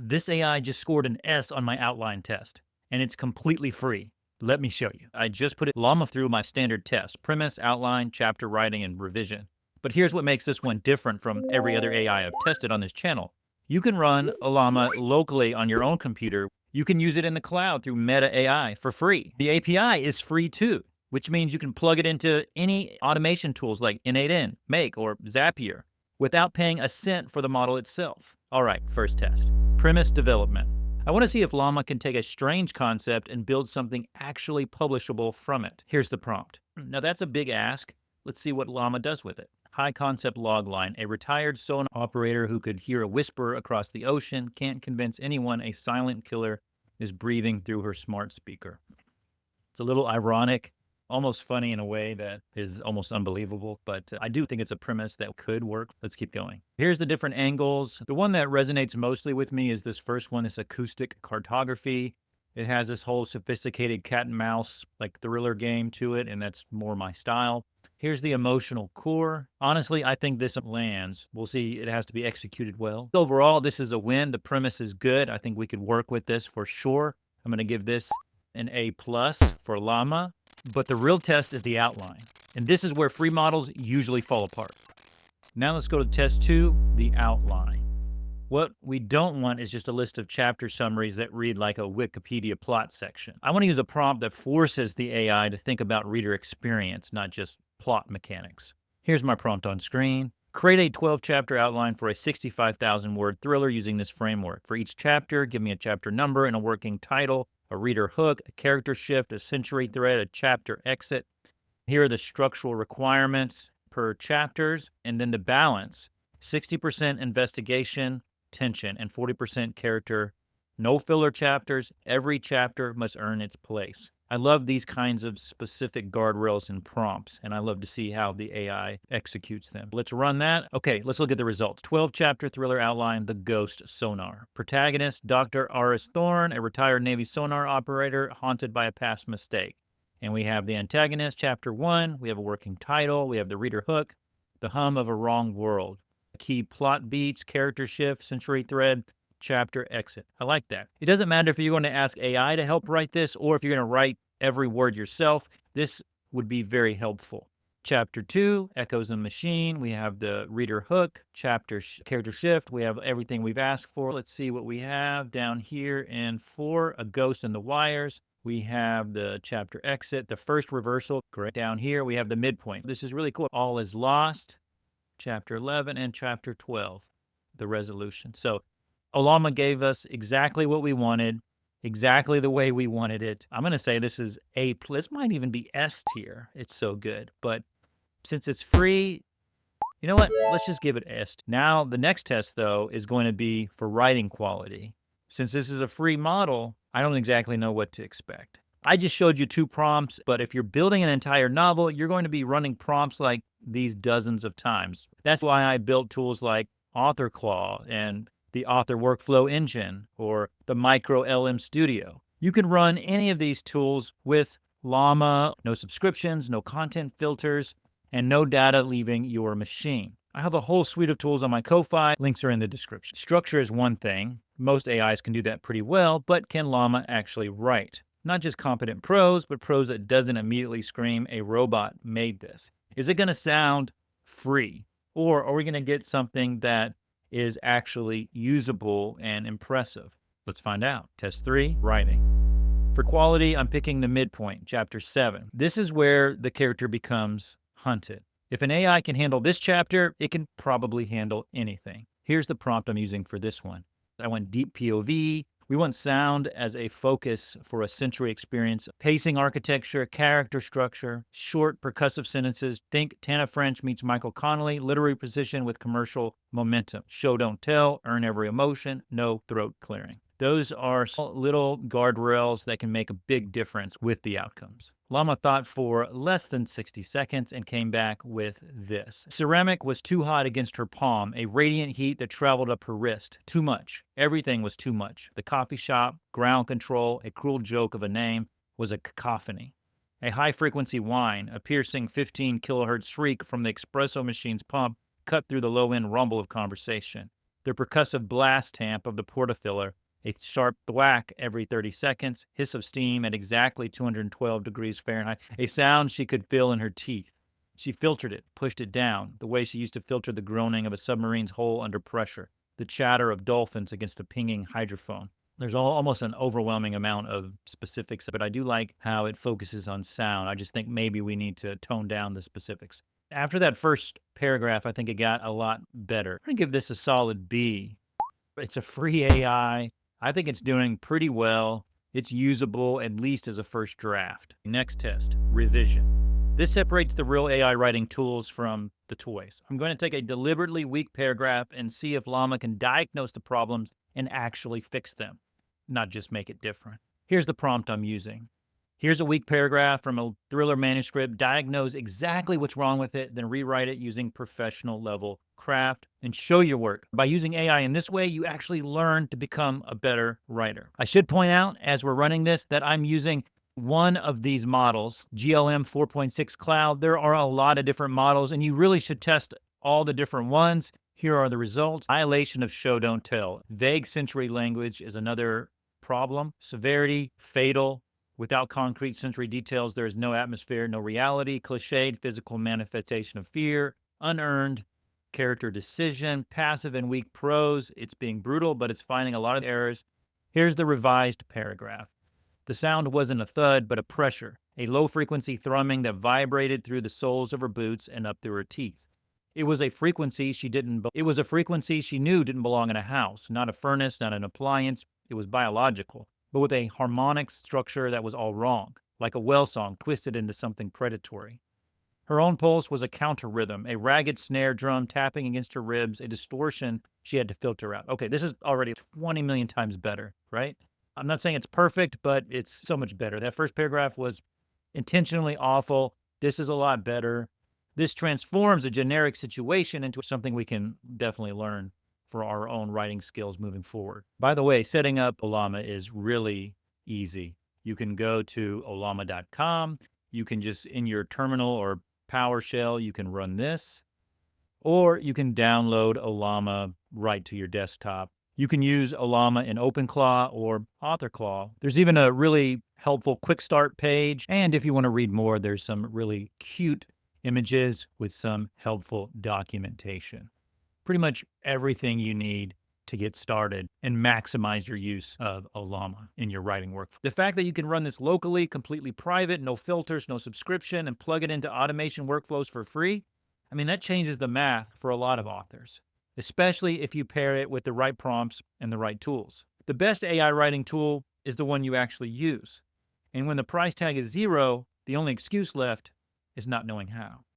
This AI just scored an S on my outline test, and it's completely free. Let me show you. I just put Llama through my standard test: premise, outline, chapter writing, and revision. But here's what makes this one different from every other AI I've tested on this channel. You can run Ollama locally on your own computer. You can use it in the cloud through Meta AI for free. The API is free too, which means you can plug it into any automation tools like N8N, Make, or Zapier without paying a cent for the model itself. All right, first test. Premise development. I want to see if Llama can take a strange concept and build something actually publishable from it. Here's the prompt. Now that's a big ask. Let's see what Llama does with it. High concept logline. A retired sonar operator who could hear a whisper across the ocean can't convince anyone a silent killer is breathing through her smart speaker. It's a little ironic, almost funny in a way that is almost unbelievable, but I do think it's a premise that could work. Let's keep going. Here's the different angles. The one that resonates mostly with me is this first one, this acoustic cartography. It has this whole sophisticated cat and mouse, like thriller game to it, and that's more my style. Here's the emotional core. Honestly, I think this lands. We'll see. It has to be executed well. Overall, this is a win. The premise is good. I think we could work with this for sure. I'm going to give this an A+ for Llama. But the real test is the outline. And this is where free models usually fall apart. Now let's go to test 2, the outline. What we don't want is just a list of chapter summaries that read like a Wikipedia plot section. I want to use a prompt that forces the AI to think about reader experience, not just plot mechanics. Here's my prompt on screen. Create a 12-chapter outline for a 65,000-word thriller using this framework. For each chapter, give me a chapter number and a working title, a reader hook, a character shift, a century thread, a chapter exit. Here are the structural requirements per chapters, and then the balance: 60% investigation, tension, and 40% character. No filler chapters. Every chapter must earn its place. I love these kinds of specific guardrails and prompts, and I love to see how the AI executes them. Let's run that. Okay, let's look at the results. 12-chapter thriller outline, The Ghost Sonar. Protagonist, Dr. Aris Thorne, a retired Navy sonar operator haunted by a past mistake. And we have the antagonist, chapter 1. We have a working title. We have the reader hook, The Hum of a Wrong World. Key plot beats, character shift, century thread, chapter exit. I like that. It doesn't matter if you're going to ask AI to help write this or if you're going to write every word yourself. This would be very helpful. Chapter 2, Echoes of Machine. We have the reader hook, character shift. We have everything we've asked for. Let's see what we have down here in 4, A Ghost in the Wires. We have the chapter exit, the first reversal. Correct. Down here, we have the midpoint. This is really cool. All is Lost, chapter 11, and chapter 12, the resolution. So Ollama gave us exactly what we wanted, exactly the way we wanted it. I'm going to say this is A+. This might even be S tier. It's so good. But since it's free, you know what? Let's just give it S. Now, the next test, though, is going to be for writing quality. Since this is a free model, I don't exactly know what to expect. I just showed you 2 prompts, but if you're building an entire novel, you're going to be running prompts like these dozens of times. That's why I built tools like AuthorClaw and the Author Workflow Engine or the Micro LM Studio. You can run any of these tools with Llama, no subscriptions, no content filters, and no data leaving your machine. I have a whole suite of tools on my Ko-Fi. Links are in the description. Structure is one thing. Most AIs can do that pretty well, but can Llama actually write? Not just competent prose, but prose that doesn't immediately scream, a robot made this. Is it going to sound free? Or are we going to get something that is actually usable and impressive? Let's find out. Test 3, writing. For quality, I'm picking the midpoint, chapter 7. This is where the character becomes hunted. If an AI can handle this chapter, it can probably handle anything. Here's the prompt I'm using for this one. I want deep POV. We want sound as a focus for a sensory experience. Pacing architecture, character structure, short percussive sentences. Think Tana French meets Michael Connolly. Literary precision with commercial momentum. Show don't tell, earn every emotion, no throat clearing. Those are little guardrails that can make a big difference with the outcomes. Llama thought for less than 60 seconds and came back with this. Ceramic was too hot against her palm, a radiant heat that traveled up her wrist. Too much. Everything was too much. The coffee shop, ground control, a cruel joke of a name was a cacophony. A high-frequency whine, a piercing 15 kilohertz shriek from the espresso machine's pump cut through the low-end rumble of conversation. The percussive blast tamp of the portafiller, a sharp thwack every 30 seconds, hiss of steam at exactly 212 degrees Fahrenheit, a sound she could feel in her teeth. She filtered it, pushed it down, the way she used to filter the groaning of a submarine's hull under pressure, the chatter of dolphins against a pinging hydrophone. There's almost an overwhelming amount of specifics, but I do like how it focuses on sound. I just think maybe we need to tone down the specifics. After that first paragraph, I think it got a lot better. I'm going to give this a solid B. It's a free AI. I think it's doing pretty well. It's usable, at least as a first draft. Next test, revision. This separates the real AI writing tools from the toys. I'm going to take a deliberately weak paragraph and see if Llama can diagnose the problems and actually fix them, not just make it different. Here's the prompt I'm using. Here's a weak paragraph from a thriller manuscript. Diagnose exactly what's wrong with it, then rewrite it using professional level craft and show your work. By using AI in this way, you actually learn to become a better writer. I should point out, as we're running this, that I'm using one of these models, GLM 4.6 Cloud. There are a lot of different models, and you really should test all the different ones. Here are the results. Violation of show don't tell. Vague sensory language is another problem. Severity, fatal. Without concrete sensory details, there is no atmosphere, no reality. Cliched, physical manifestation of fear. Unearned, character decision. Passive and weak prose. It's being brutal, but it's finding a lot of errors. Here's the revised paragraph. The sound wasn't a thud, but a pressure, a low-frequency thrumming that vibrated through the soles of her boots and up through her teeth. It was a frequency she knew didn't belong in a house, not a furnace, not an appliance. It was biological, but with a harmonic structure that was all wrong, like a well song twisted into something predatory. Her own pulse was a counter rhythm, a ragged snare drum tapping against her ribs, a distortion she had to filter out. Okay, this is already 20 million times better, right? I'm not saying it's perfect, but it's so much better. That first paragraph was intentionally awful. This is a lot better. This transforms a generic situation into something we can definitely learn for our own writing skills moving forward. By the way, setting up Ollama is really easy. You can go to ollama.com. You can just, in your terminal or PowerShell, you can run this, or you can download Ollama right to your desktop. You can use Ollama in OpenClaw or AuthorClaw. There's even a really helpful quick start page. And if you want to read more, there's some really cute images with some helpful documentation. Pretty much everything you need to get started and maximize your use of Ollama in your writing workflow. The fact that you can run this locally, completely private, no filters, no subscription, and plug it into automation workflows for free, I mean, that changes the math for a lot of authors, especially if you pair it with the right prompts and the right tools. The best AI writing tool is the one you actually use. And when the price tag is zero, the only excuse left is not knowing how.